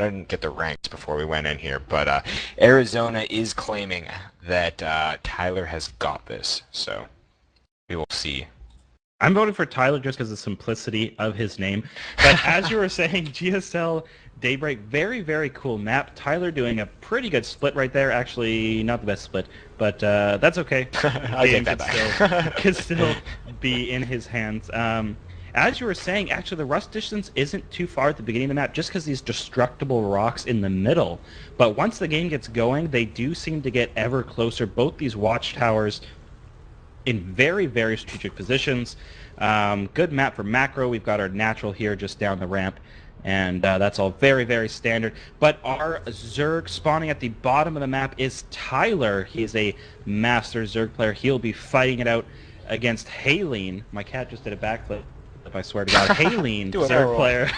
I didn't get the ranks before we went in here, but Arizona is claiming that Tyler has got this, so we will see. I'm voting for Tyler just because of the simplicity of his name. But as you were saying, GSL Daybreak, very, very cool map. Tyler doing a pretty good split right there. Actually, not the best split, but that's okay. I take that back. Could still be in his hands. As you were saying, actually, the rust distance isn't too far at the beginning of the map, just because these destructible rocks in the middle. But once the game gets going, they do seem to get ever closer. Both these watchtowers in very, very strategic positions. Good map for macro. We've got our natural here just down the ramp, and that's all very, very standard. But our Zerg spawning at the bottom of the map is Tyler. He's a master Zerg player. He'll be fighting it out against Hailene. My cat just did a backflip. I swear to God, Hailene, Zerg player,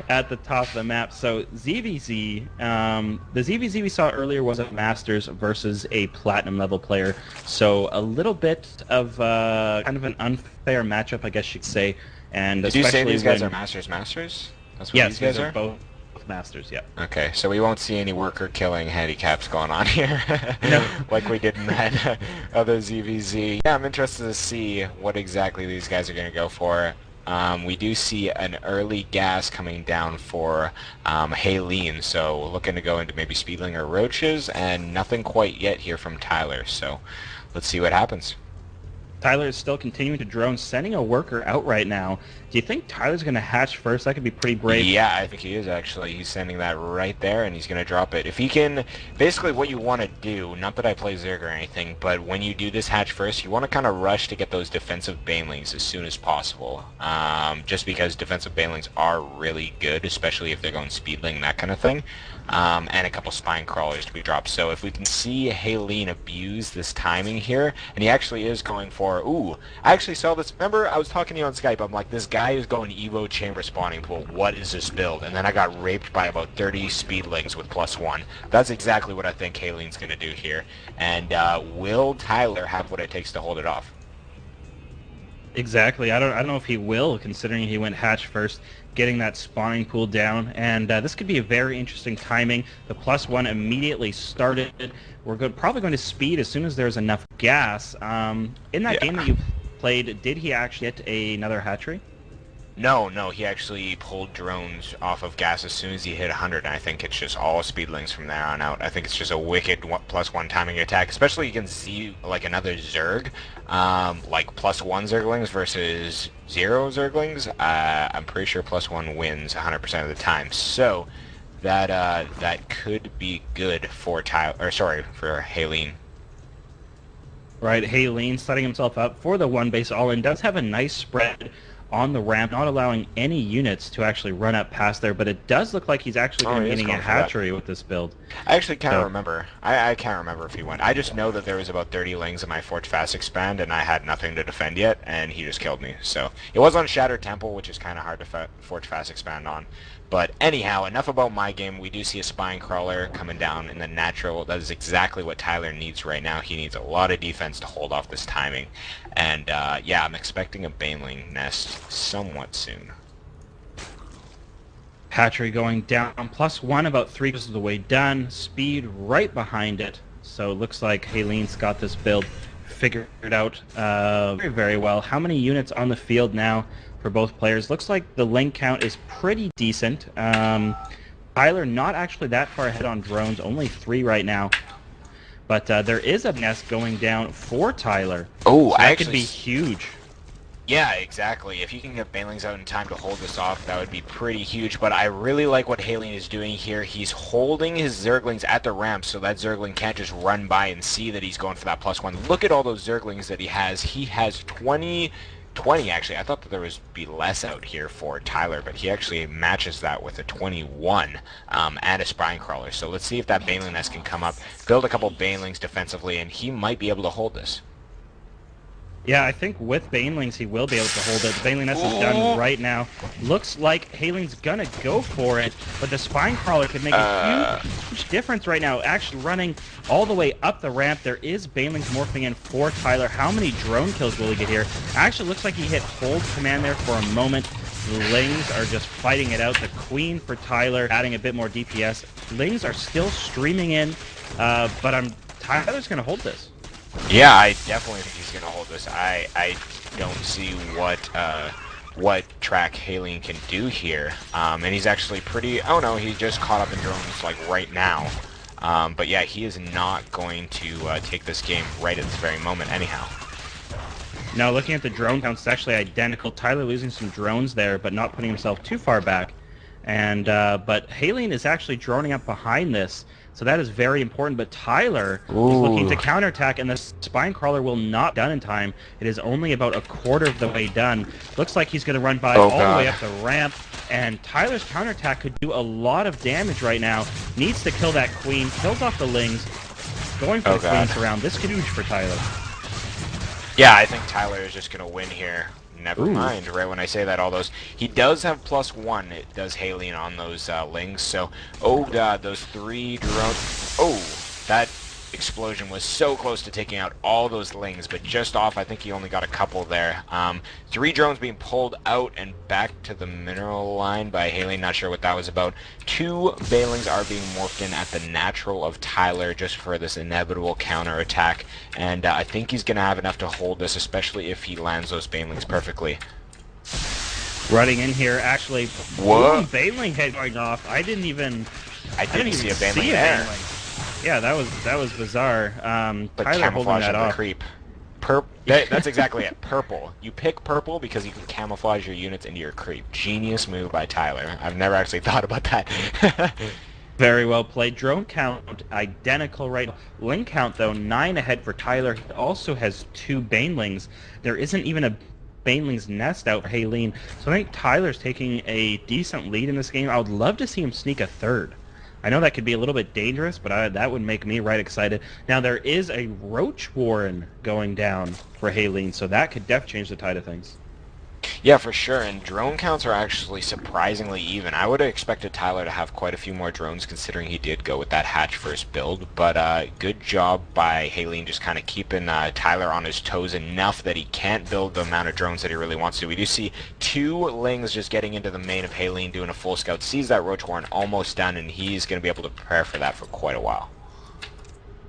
at the top of the map. So ZVZ, the ZVZ we saw earlier was a Masters versus a Platinum level player. So a little bit of kind of an unfair matchup, I guess you could say. And did you say these guys are Masters? That's what yes, these guys are both Masters, yeah. Okay, so we won't see any worker killing handicaps going on here. No. Like we did in that other ZVZ. Yeah, I'm interested to see what exactly these guys are going to go for. We do see an early gas coming down for Hailene, so looking to go into maybe Speedling or Roaches, and nothing quite yet here from Tyler, so let's see what happens. Tyler is still continuing to drone, sending a worker out right now. Do you think Tyler's going to hatch first? That could be pretty brave. Yeah, I think he is, actually. He's sending that right there, and he's going to drop it. If he can, basically what you want to do, not that I play Zerg or anything, but when you do this hatch first, you want to kind of rush to get those defensive banelings as soon as possible. Just because defensive banelings are really good, especially if they're going speedling, that kind of thing. And a couple spine crawlers to be dropped. So if we can see Hailene abuse this timing here, and he actually is going for, ooh, I actually saw this, remember I was talking to you on Skype, I'm like, this guy is going Evo chamber spawning pool, what is this build? And then I got raped by about 30 speedlings with +1. That's exactly what I think Hailene's going to do here. And will Tyler have what it takes to hold it off? Exactly. I don't know if he will, considering he went hatch first, getting that spawning pool down. And this could be a very interesting timing. The +1 immediately started. We're probably going to speed as soon as there's enough gas. In that game that you played, did he actually get another hatchery? No, he actually pulled drones off of gas as soon as he hit 100, and I think it's just all speedlings from there on out. I think it's just a wicked +1 timing attack, especially you can see like another Zerg, like +1 Zerglings versus 0 Zerglings. I'm pretty sure +1 wins 100% of the time, so that could be good for for Hailene. Right, Hailene setting himself up for the one base all-in. Does have a nice spread on the ramp, not allowing any units to actually run up past there, but it does look like he's actually going to be getting a hatchery with this build. I actually can't remember. I can't remember if he went. I just know that there was about 30 lings in my Forge Fast Expand, and I had nothing to defend yet, and he just killed me. So it was on Shattered Temple, which is kind of hard to Forge Fast Expand on. But anyhow, enough about my game. We do see a spine crawler coming down in the natural. That is exactly what Tyler needs right now. He needs a lot of defense to hold off this timing. And yeah, I'm expecting a baneling nest somewhat soon. Hatchery going down, +1, about 3 quarters of the way done. Speed right behind it. So it looks like Hailene's got this build figured out very, very well. How many units on the field now for both players? Looks like the link count is pretty decent. Tyler not actually that far ahead on drones, only 3 right now. But there is a nest going down for Tyler. Oh, so that could be huge. Yeah, exactly. If you can get banelings out in time to hold this off, that would be pretty huge. But I really like what Hailene is doing here. He's holding his Zerglings at the ramp so that Zergling can't just run by and see that he's going for that +1. Look at all those Zerglings that he has. He has 20 actually. I thought that there would be less out here for Tyler, but he actually matches that with a 21 and a spine crawler. So let's see if that baneling nest can come up, build a couple banelings defensively, and he might be able to hold this. Yeah, I think with banelings he will be able to hold it. The baneling nest is done right now. Looks like Hailene's gonna go for it, but the spine crawler could make a huge difference right now. Actually running all the way up the ramp. There is banelings morphing in for Tyler. How many drone kills will he get here? Actually looks like he hit hold command there for a moment. Lings are just fighting it out. The Queen for Tyler, adding a bit more DPS. Lings are still streaming in, but Tyler's going to hold this. Yeah, I definitely think he's going to hold this. I don't see what tracHailene can do here. And he's actually pretty... Oh no, he just caught up in drones like right now. But yeah, he is not going to take this game right at this very moment anyhow. Now looking at the drone counts, it's actually identical. Tyler losing some drones there, but not putting himself too far back. And but Hailene is actually droning up behind this, so that is very important. But Tyler is looking to counterattack, and the Spine Crawler will not be done in time. It is only about a quarter of the way done. Looks like he's going to run by all the way up the ramp, and Tyler's counterattack could do a lot of damage right now. Needs to kill that Queen, kills off the Lings, going for the Queen surround. This could be huge for Tyler. Yeah, I think Tyler is just going to win here. Never mind, right when I say that, all those... He does have +1, it does Hailene on those Lings, so... Oh god, those 3 drones... Oh, that explosion was so close to taking out all those Lings, but just off. I think he only got a couple there. 3 drones being pulled out and back to the mineral line by Hailene, not sure what that was about. 2 Banelings are being morphed in at the natural of Tyler just for this inevitable counterattack, and I think he's going to have enough to hold this, especially if he lands those Banelings perfectly. Running in here, actually, boom, Baneling head going off. I didn't even see a Baneling there. Yeah, that was bizarre. But Tyler holding that off. Creep. That's exactly it. Purple. You pick purple because you can camouflage your units into your creep. Genius move by Tyler. I've never actually thought about that. Very well played. Drone count identical right now. Ling count though 9 ahead for Tyler. He also has 2 Banelings. There isn't even a Baneling's nest out for Hailene. So I think Tyler's taking a decent lead in this game. I would love to see him sneak a third. I know that could be a little bit dangerous, but that would make me right excited. Now, there is a Roach Warren going down for Hailene, so that could definitely change the tide of things. Yeah, for sure, and drone counts are actually surprisingly even. I would have expected Tyler to have quite a few more drones considering he did go with that hatch first build, but good job by Hailene just kind of keeping Tyler on his toes enough that he can't build the amount of drones that he really wants to. We do see 2 Lings just getting into the main of Hailene doing a full scout, sees that Roach Warren almost done, and he's going to be able to prepare for that for quite a while.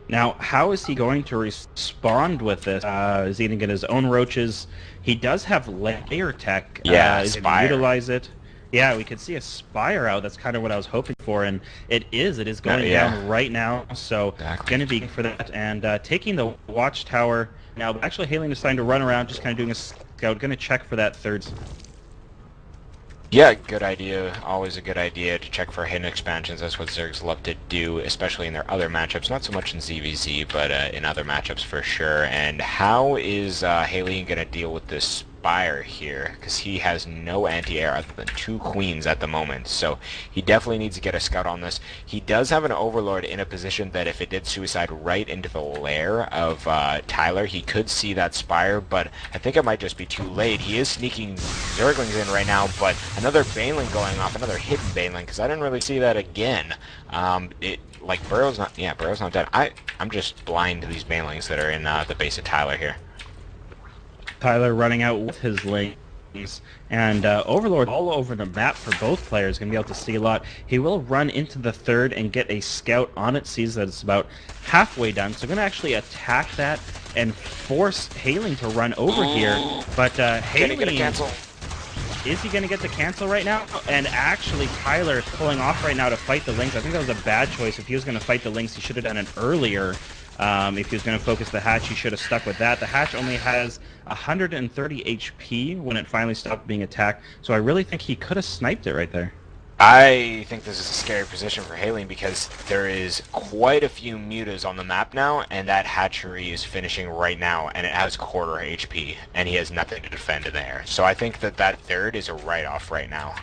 Now, how is he going to respond with this? Is he going to get his own roaches? He does have layer tech. Yeah, is Spire. Utilize it. Yeah, we could see a Spire out. That's kind of what I was hoping for, and it is. It is going down right now, so going to be for that. And taking the Watchtower. Now, actually, Hailene is starting to run around, just kind of doing a scout. Going to check for that third. Yeah, good idea. Always a good idea to check for hidden expansions. That's what Zergs love to do, especially in their other matchups. Not so much in ZVZ, but in other matchups for sure. And how is Hailene going to deal with this Spire here? Because he has no anti-air other than 2 Queens at the moment. So he definitely needs to get a scout on this. He does have an Overlord in a position that if it did suicide right into the lair of Tyler, he could see that Spire, but I think it might just be too late. He is sneaking Zerglings in right now, but another Baneling going off, another hidden Baneling, because I didn't really see that again. Like Burrow's not dead. I'm just blind to these Banelings that are in the base of Tyler here. Tyler running out with his Lings, and Overlord all over the map for both players. Going to be able to see a lot. He will run into the third and get a scout on it, sees that it's about halfway done, so going to actually attack that and force Hailene to run over here. But Hailene... Is he going to get the cancel right now? And actually, Tyler is pulling off right now to fight the Lings. I think that was a bad choice. If he was going to fight the Lings, he should have done it earlier. If he was going to focus the hatch, he should have stuck with that. The hatch only has 130 HP when it finally stopped being attacked, so I really think he could have sniped it right there. I think this is a scary position for Hailene because there is quite a few mutas on the map now, and that hatchery is finishing right now, and it has quarter HP, and he has nothing to defend in there. So I think that that third is a write-off right now,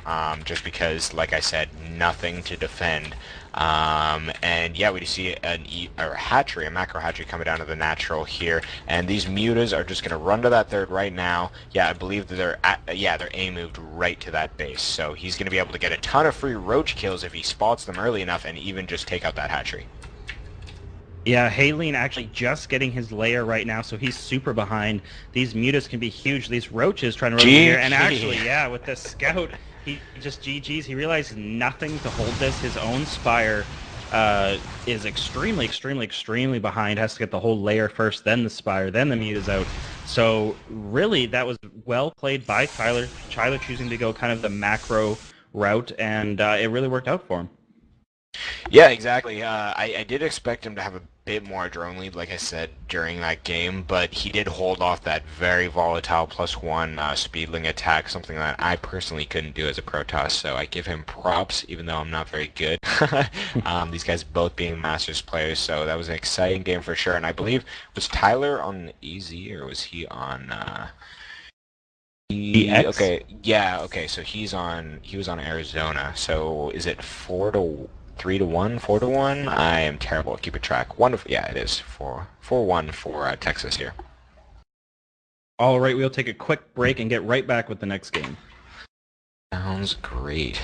just because, like I said, nothing to defend. And yeah, we see a hatchery, a macro hatchery coming down to the natural here, and these mutas are just going to run to that third right now. Yeah, I believe that they're A-moved right to that base, so he's going to be able to get a ton of free roach kills if he spots them early enough and even just take out that hatchery. Yeah, Hailene actually just getting his layer right now, so he's super behind. These mutas can be huge. These roaches trying to run over here, and actually, yeah, with the scout, he just GG's. He realized nothing to hold this. His own Spire is extremely, extremely, extremely behind. Has to get the whole layer first, then the Spire, then the muta's out. So really, that was well played by Tyler. Tyler choosing to go kind of the macro route, and it really worked out for him. Yeah, exactly. I did expect him to have a bit more drone lead, like I said, during that game, but he did hold off that very volatile +1 speedling attack, something that I personally couldn't do as a Protoss, so I give him props, even though I'm not very good. These guys both being Masters players, so that was an exciting game for sure, and I believe, was Tyler on EZ, or was he on... EX? Okay, yeah, okay, so he was on Arizona, so is it 3-1, 4-1? I am terrible at keeping track. Yeah, it is 4-1 for Texas here. All right, we'll take a quick break and get right back with the next game. Sounds great.